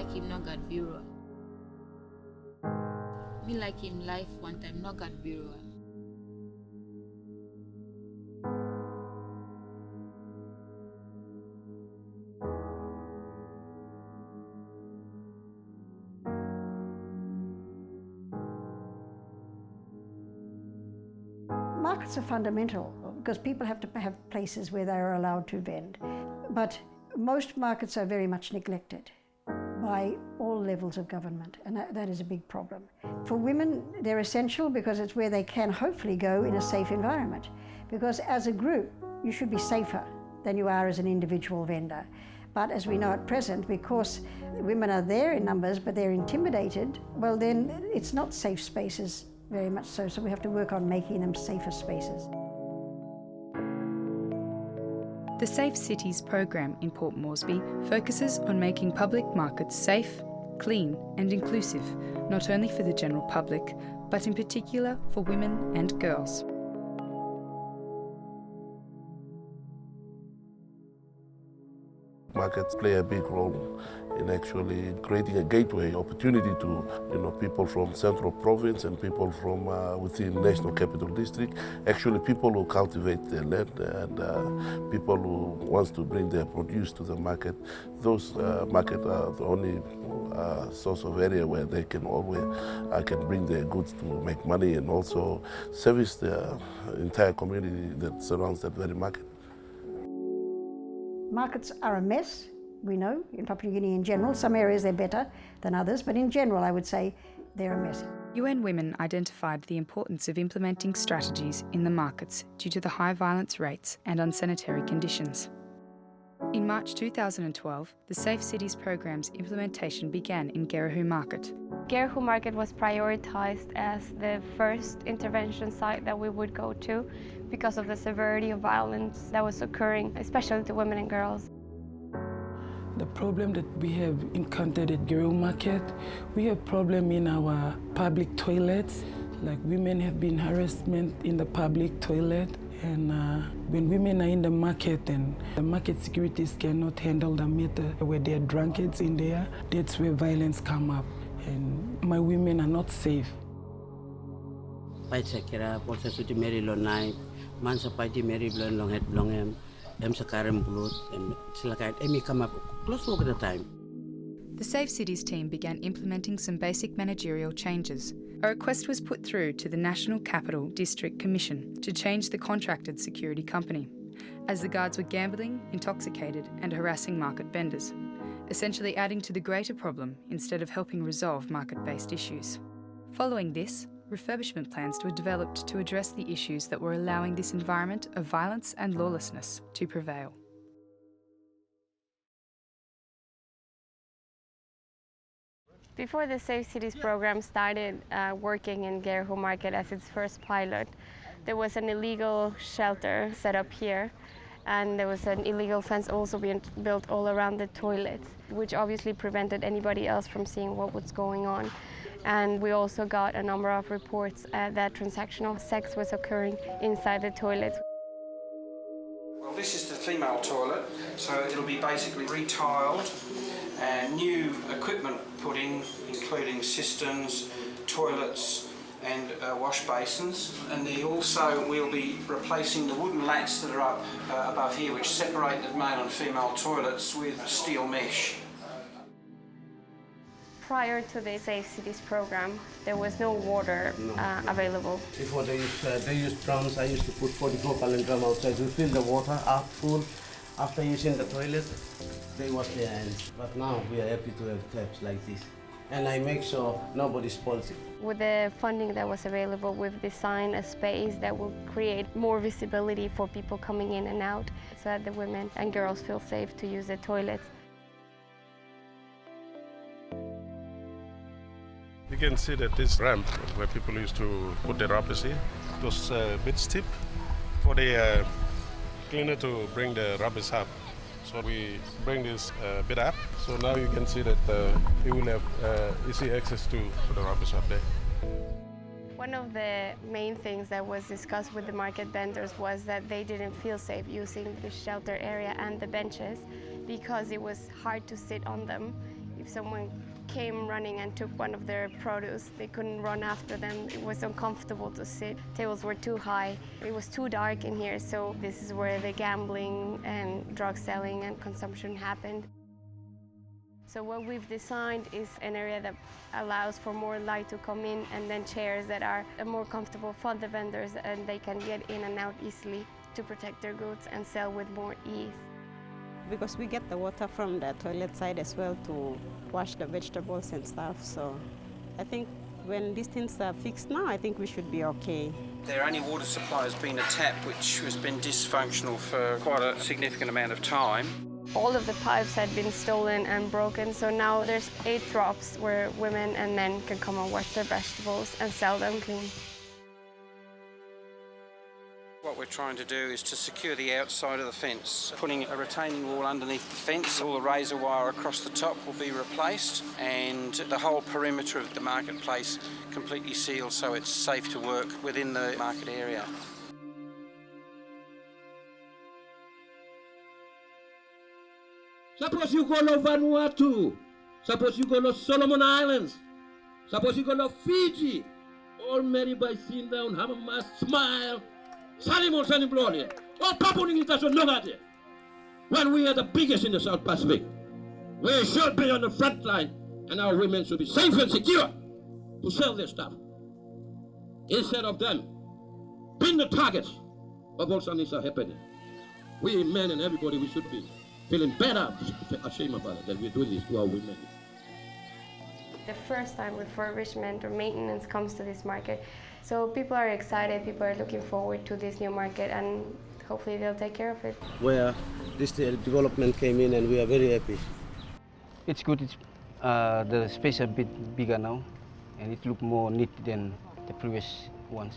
like him not got bureau. Me like him life one time not got bureau. Markets are fundamental because people have to have places where they are allowed to vend. But most markets are very much neglected by all levels of government, and that is a big problem. For women, they're essential because it's where they can hopefully go in a safe environment. Because as a group, you should be safer than you are as an individual vendor. But as we know at present, because women are there in numbers, but they're intimidated, well then it's not safe spaces very much so. So we have to work on making them safer spaces. The Safe Cities program in Port Moresby focuses on making public markets safe, clean and inclusive, not only for the general public, but in particular for women and girls. Markets play a big role in actually creating a gateway opportunity to people from Central Province and people from within National Capital District, actually people who cultivate their land and people who wants to bring their produce to the market. Those markets are the only source of area where they can always can bring their goods to make money and also service the entire community that surrounds that very market. Markets are a mess, we know, in Papua New Guinea in general. Some areas they're better than others, but in general I would say they're a mess. UN Women identified the importance of implementing strategies in the markets due to the high violence rates and unsanitary conditions. In March 2012, the Safe Cities program's implementation began in Gerehu Market. Gerehu Market was prioritised as the first intervention site that we would go to because of the severity of violence that was occurring, especially to women and girls. The problem that we have encountered at Gerehu Market, we have problem in our public toilets. Like women have been harassment in the public toilet, and when women are in the market and the market securities cannot handle the matter where there are drunkards in there, that's where violence come up, and my women are not safe. The Safe Cities team began implementing some basic managerial changes. A request was put through to the National Capital District Commission to change the contracted security company, as the guards were gambling, intoxicated and harassing market vendors, essentially adding to the greater problem instead of helping resolve market-based issues. Following this, refurbishment plans were developed to address the issues that were allowing this environment of violence and lawlessness to prevail. Before the Safe Cities program started working in Gerehu Market as its first pilot, there was an illegal shelter set up here, and there was an illegal fence also being built all around the toilets, which obviously prevented anybody else from seeing what was going on. And we also got a number of reports that transactional sex was occurring inside the toilets. Well, this is the female toilet, so it'll be basically retiled and new equipment put in, including cisterns, toilets and wash basins. And also we'll be replacing the wooden lats that are up above here, which separate the male and female toilets with steel mesh. Prior to the Safe Cities program, there was no water available. Before they used drums, I used to put 44-gallon drum outside to fill the water up full. After using the toilet, they wash their hands. But now we are happy to have taps like this. And I make sure nobody spoils it. With the funding that was available, we've designed a space that will create more visibility for people coming in and out so that the women and girls feel safe to use the toilets. You can see that this ramp where people used to put their rubbish here, it was a bit steep for the cleaner to bring the rubbish up. So we bring this bit up, so now you can see that you will have easy access to the rubbish up there. One of the main things that was discussed with the market vendors was that they didn't feel safe using the shelter area and the benches because it was hard to sit on them. If someone came running and took one of their produce, they couldn't run after them. It was uncomfortable to sit. Tables were too high. It was too dark in here, so this is where the gambling and drug selling and consumption happened. So what we've designed is an area that allows for more light to come in, and then chairs that are more comfortable for the vendors, and they can get in and out easily to protect their goods and sell with more ease. Because we get the water from the toilet side as well to wash the vegetables and stuff. So I think when these things are fixed now, I think we should be okay. Their only water supply has been a tap, which has been dysfunctional for quite a significant amount of time. All of the pipes had been stolen and broken, so now there's 8 drops where women and men can come and wash their vegetables and sell them clean. What we're trying to do is to secure the outside of the fence. Putting a retaining wall underneath the fence, all the razor wire across the top will be replaced, and the whole perimeter of the marketplace completely sealed so it's safe to work within the market area. Suppose you go to Vanuatu, suppose you go to Solomon Islands, suppose you go to Fiji, all married by sitting down, have a mask, smile, Salimon Salim Gloria, all Papua New Guinea, when we are the biggest in the South Pacific. We should be on the front line, and our women should be safe and secure to sell their stuff, instead of them being the targets of all something that's happening. We men and everybody, we should be feeling better, ashamed about it, that we're doing this to our women. The first time refurbishment or maintenance comes to this market, so people are excited, people are looking forward to this new market, and hopefully they'll take care of it. Where this development came in, and we are very happy. It's good. The space is a bit bigger now, and it looks more neat than the previous ones.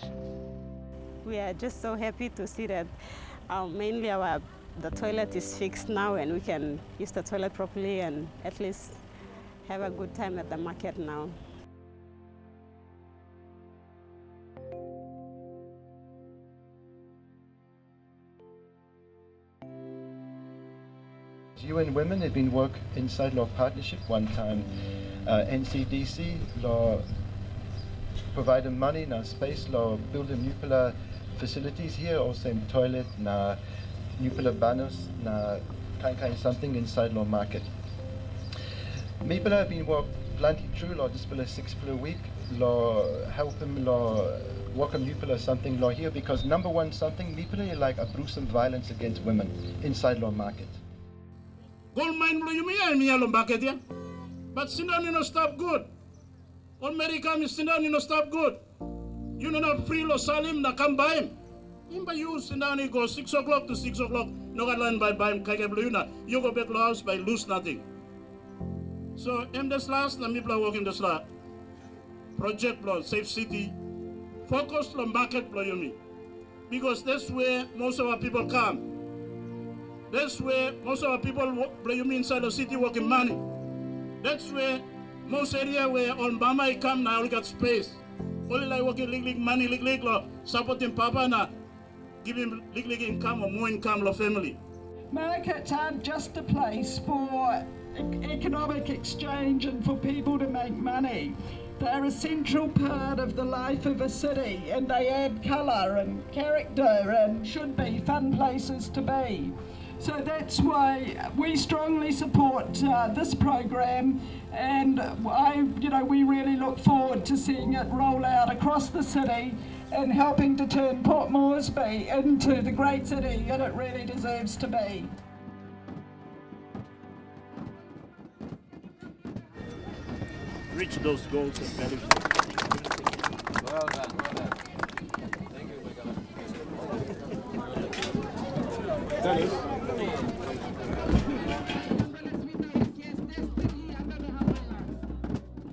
We are just so happy to see that mainly the toilet is fixed now, and we can use the toilet properly and at least have a good time at the market now. UN Women have been work inside law partnership one time. NCDC law provided money na space law building nuclear facilities here, also in toilet na nuclear banners na kind something inside law market. People have been work bluntly true law this 6 per week law help him law work on nuclear something law here, because number one something people like a gruesome violence against women inside law market. Gold mine blow you me and me alone market here, but sit down you know stop good. All America me sit down you know stop good. You know not free law salim na come by him. Him by you sit down you go 6 o'clock to 6 o'clock. No got line by him kage blow you na. You go back to house by lose nothing. So in this last na me blow work in this last project blow safe city. Focus on market blow you me, because that's where most of our people come. That's where most of our people blow you me inside the city working money. That's where most area where on Bama come now we got space. Only like working lig money lig law supporting Papa na give him lig income or more income la family. Markets aren't just a place for economic exchange and for people to make money. They're a central part of the life of a city, and they add colour and character and should be fun places to be. So that's why we strongly support this program, and we really look forward to seeing it roll out across the city and helping to turn Port Moresby into the great city that it really deserves to be. Reach those goals and values. Well done, well done. Thank you,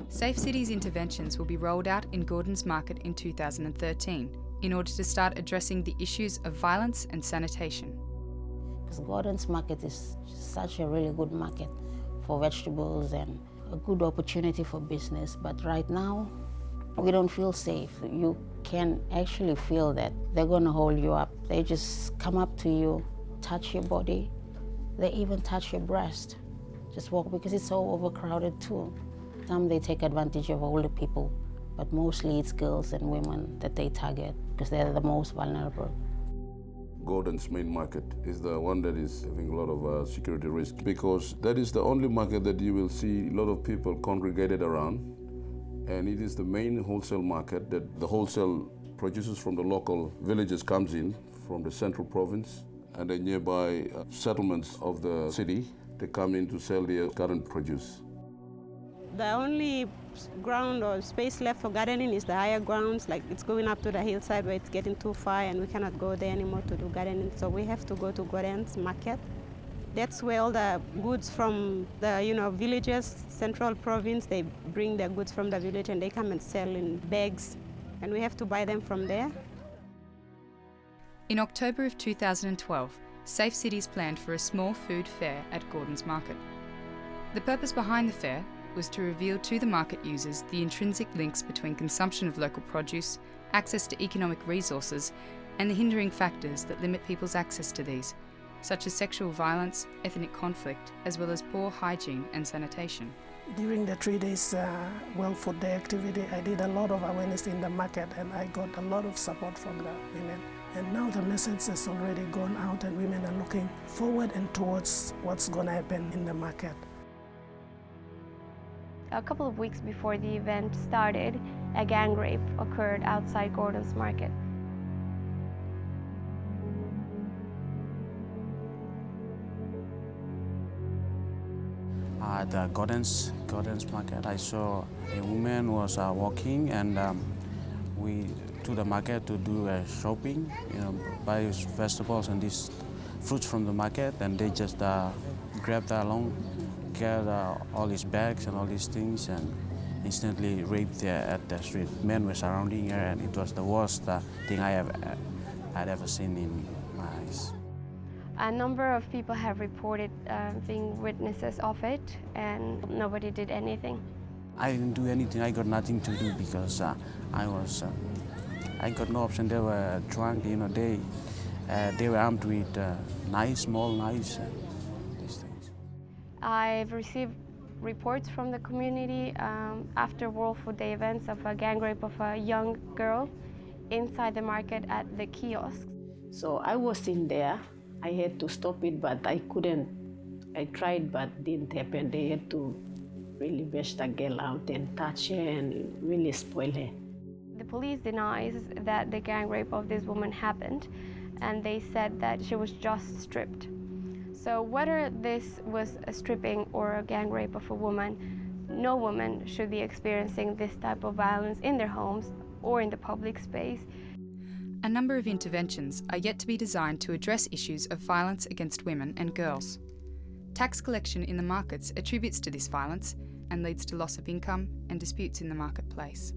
Safe Cities interventions will be rolled out in Gordon's Market in 2013 in order to start addressing the issues of violence and sanitation. Because Gordon's Market is such a really good market for vegetables and a good opportunity for business, but right now we don't feel safe. You can actually feel that they're going to hold you up. They just come up to you, touch your body, they even touch your breast. just walk because it's so overcrowded too. Some they take advantage of older people, but mostly it's girls and women that they target because they're the most vulnerable. Gordon's main market is the one that is having a lot of security risk because that is the only market that you will see a lot of people congregated around, and it is the main wholesale market that the wholesale producers from the local villages comes in from the central province and the nearby settlements of the city. They come in to sell their current produce. The only ground or space left for gardening is the higher grounds, like it's going up to the hillside where it's getting too far and we cannot go there anymore to do gardening. So we have to go to Gordon's Market. That's where all the goods from the villages, central province, they bring their goods from the village and they come and sell in bags, and we have to buy them from there. In October of 2012, Safe Cities planned for a small food fair at Gordon's Market. The purpose behind the fair was to reveal to the market users the intrinsic links between consumption of local produce, access to economic resources, and the hindering factors that limit people's access to these, such as sexual violence, ethnic conflict, as well as poor hygiene and sanitation. During the 3 days World Food Day activity, I did a lot of awareness in the market and I got a lot of support from the women. And now the message has already gone out and women are looking forward and towards what's going to happen in the market. A couple of weeks before the event started, a gang rape occurred outside Gordon's Market. At the Gordon's Market, I saw a woman was walking, and we to the market to do shopping, buy vegetables and these fruits from the market, and they just grabbed along, get all these bags and all these things, and instantly raped her at the street. Men were surrounding her, and it was the worst thing I'd ever seen in my eyes. A number of people have reported being witnesses of it, and nobody did anything. I didn't do anything. I got nothing to do because I got no option. They were drunk, they were armed with knives, small knives, these things. I've received reports from the community after World Food Day events of a gang rape of a young girl inside the market at the kiosks. So I was in there. I had to stop it, but I couldn't. I tried, but didn't happen. They had to really bash the girl out and touch her and really spoil her. The police denies that the gang rape of this woman happened, and they said that she was just stripped. So whether this was a stripping or a gang rape of a woman, no woman should be experiencing this type of violence in their homes or in the public space. A number of interventions are yet to be designed to address issues of violence against women and girls. Tax collection in the markets attributes to this violence and leads to loss of income and disputes in the marketplace.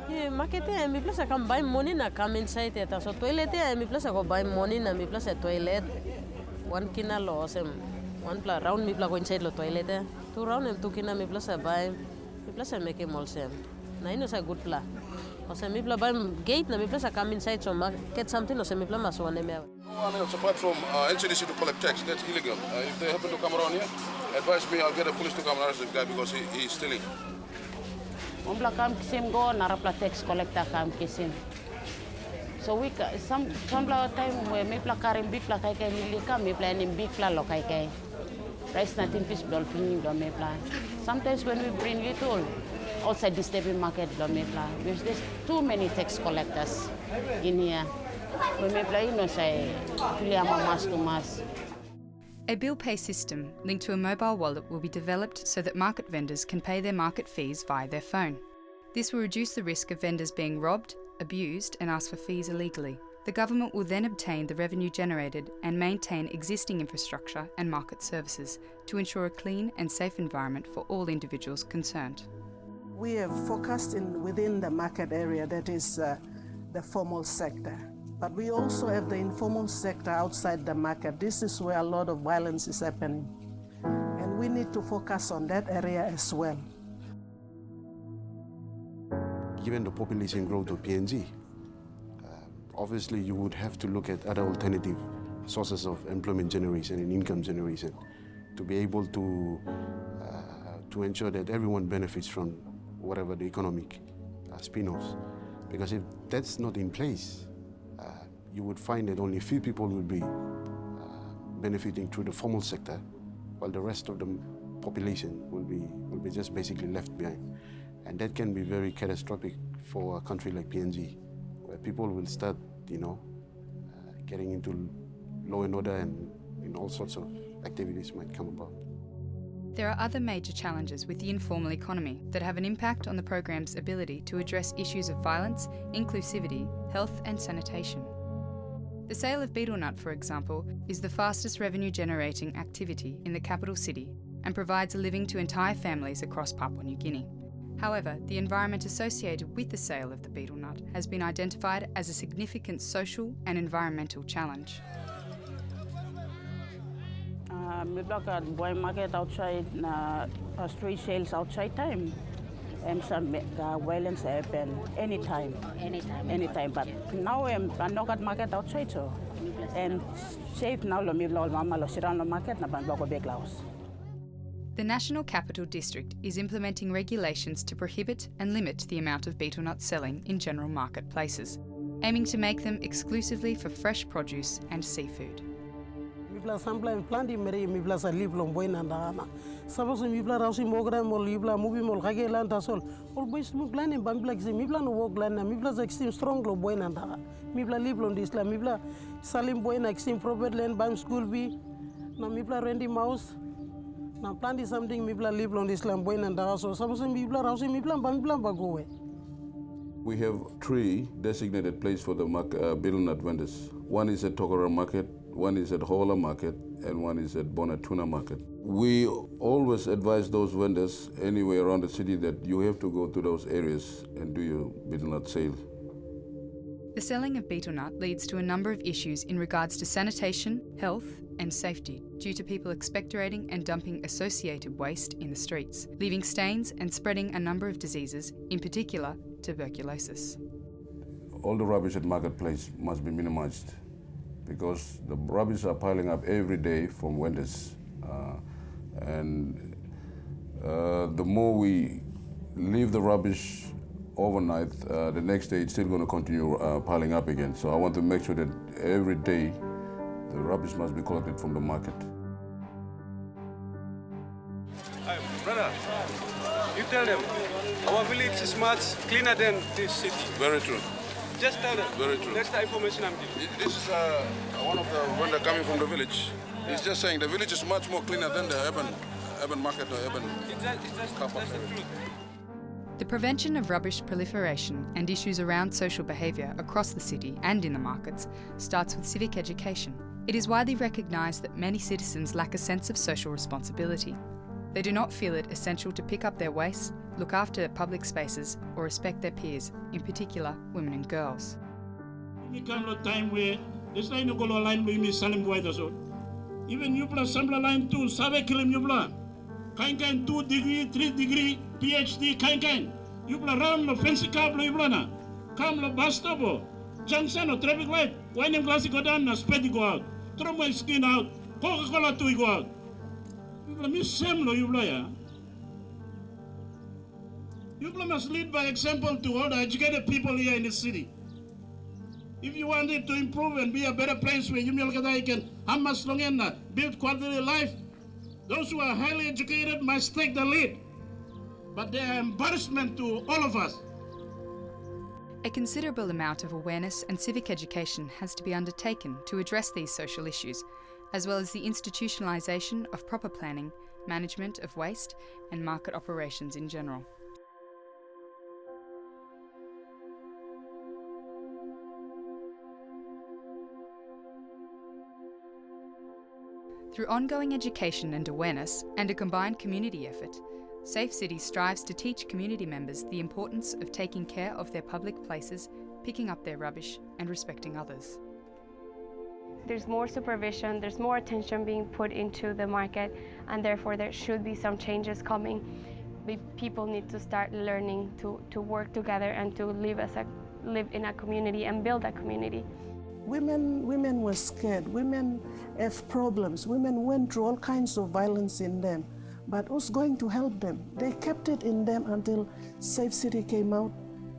Yeah, market mi place I can buy money na come inside it. So toilet mi place I go buy money na mi place toilet. One kina lo sem one pla round mi place go inside lo toilet. 2 round em 2 kina mi place buy mi place make him all same. Na ino sa good pla. O se mi place buy gate na mi place come inside so get something o se mi place mas one me. No one else apart from NCDC to collect tax. That's illegal. If they happen to come around here, advise me. I'll get the police to come and arrest the guy because he's stealing. Ombla kam kisim go narapla tax collector kam kisim. So we some time we me pla karim big pla kai kai milika me pla in big pla lo kai kai. Rice nothing fish dolphin do me pla. Sometimes when we bring little outside disturbing market do me pla. Because there's too many tax collectors in here. We me pla no say filiama mas to mas. A bill pay system linked to a mobile wallet will be developed so that market vendors can pay their market fees via their phone. This will reduce the risk of vendors being robbed, abused, and asked for fees illegally. The government will then obtain the revenue generated and maintain existing infrastructure and market services to ensure a clean and safe environment for all individuals concerned. We have focused within the market area, that is the formal sector. But we also have the informal sector outside the market. This is where a lot of violence is happening. And we need to focus on that area as well. Given the population growth of PNG, obviously you would have to look at other alternative sources of employment generation and income generation to be able to ensure that everyone benefits from whatever the economic spin-offs. Because if that's not in place, you would find that only few people will be benefiting through the formal sector, while the rest of the population will be just basically left behind. And that can be very catastrophic for a country like PNG, where people will start, getting into law and order and all sorts of activities might come about. There are other major challenges with the informal economy that have an impact on the program's ability to address issues of violence, inclusivity, health and sanitation. The sale of betel nut, for example, is the fastest revenue-generating activity in the capital city and provides a living to entire families across Papua New Guinea. However, the environment associated with the sale of the betel nut has been identified as a significant social and environmental challenge. We block at boy market outside, street sales outside time. And some violence happen anytime. Anytime. But now I'm not at market outside, so and safe now. Mama sit on the market na ban big house. The National Capital District is implementing regulations to prohibit and limit the amount of betel nut selling in general marketplaces, aiming to make them exclusively for fresh produce and seafood. Suppose mibla rausi mogra mol mibla movie mol kage lan tasol all boys mibla ne bambla gze mibla no wog lan mibla za extreme strong lo boy nanda mibla live on this la mibla salim boy na extreme proper land bam school bi na mibla rendi mouse na plan something mibla live on this land boy nanda so suppose mibla rausi mibla bagowe. We have 3 designated places for the betel nut vendors. One is at Tokora Market, one is at Hola Market, and one is at Bonatuna Market. We always advise those vendors anywhere around the city that you have to go to those areas and do your betel nut sale. The selling of betel nut leads to a number of issues in regards to sanitation, health and safety due to people expectorating and dumping associated waste in the streets, leaving stains and spreading a number of diseases, in particular tuberculosis. All the rubbish at marketplace must be minimized because the rubbish are piling up every day from vendors. The more we leave the rubbish overnight, the next day it's still going to continue piling up again. So I want to make sure that every day the rubbish must be collected from the market. Hi, brother, you tell them our village is much cleaner than this city. Very true. Just tell them. Very true. That's the information I'm giving. This is one of the vendors coming from the village. He's just saying the village is much more cleaner than the urban market or urban car park area. The prevention of rubbish proliferation and issues around social behaviour across the city and in the markets starts with civic education. It is widely recognised that many citizens lack a sense of social responsibility. They do not feel it essential to pick up their waste, look after public spaces or respect their peers, in particular women and girls. Even you plus sample line 2, sabe kilim you plan. Kind 2 degree, 3 degree, PhD, kind. You plan round no fancy cable you plan. Come lo bus stop, junction or traffic light. When in glass go down, na speed go out. Throw my skin out. Coca-Cola 2 go out. You plan miss same lo you plan. You must lead by example to all the educated people here in the city. If you want it to improve and be a better place where you can build quality life, those who are highly educated must take the lead. But they are embarrassment to all of us. A considerable amount of awareness and civic education has to be undertaken to address these social issues, as well as the institutionalisation of proper planning, management of waste and market operations in general. Through ongoing education and awareness and a combined community effort, Safe Cities strives to teach community members the importance of taking care of their public places, picking up their rubbish and respecting others. There's more supervision, there's more attention being put into the market, and therefore there should be some changes coming. People need to start learning to work together and to live in a community and build a community. Women were scared. Women have problems. Women went through all kinds of violence in them. But who's going to help them? They kept it in them until Safe City came out.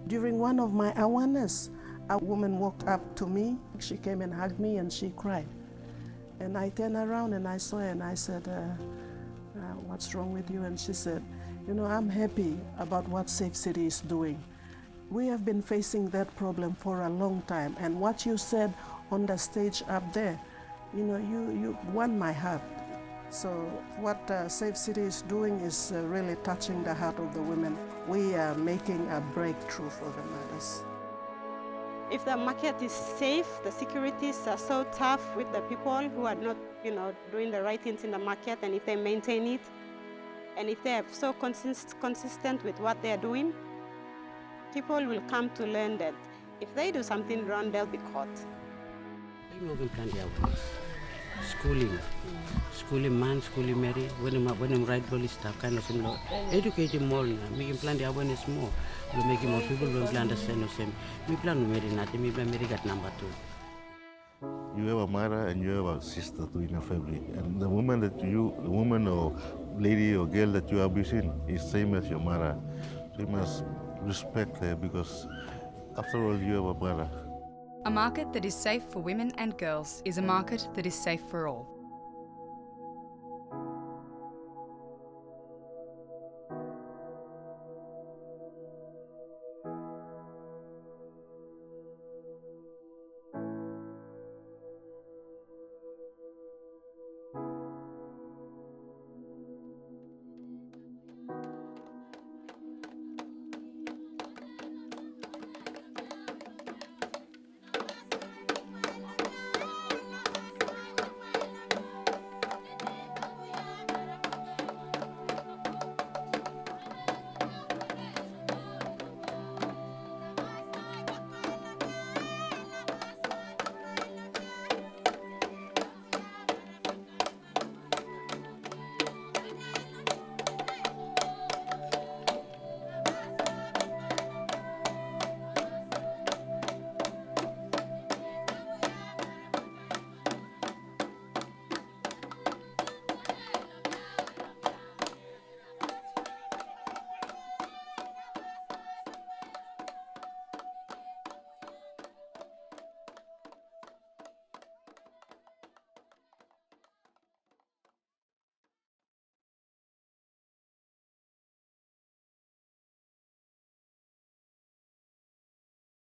During one of my awareness, a woman walked up to me. She came and hugged me and she cried. And I turned around and I saw her and I said, what's wrong with you? And she said, you know, I'm happy about what Safe City is doing. We have been facing that problem for a long time. And what you said on the stage up there, you know, you won my heart. So what Safe City is doing is really touching the heart of the women. We are making a breakthrough for the mothers. If the market is safe, the securities are so tough with the people who are not, you know, doing the right things in the market, and if they maintain it, and if they are so consistent with what they are doing, people will come to learn that if they do something wrong, they'll be caught. Schooling man, schooling Mary, when I'm right all this stuff, kind of similar. Educate him more, make him plan the awareness more. We make more people will understand the same. We plan to marry nothing, we plan to marry got number 2. You have a mother and you have a sister too in your family. And the woman or lady or girl that you are abusing is same as your mother. So you must respect her because after all you have a mother. A market that is safe for women and girls is a market that is safe for all.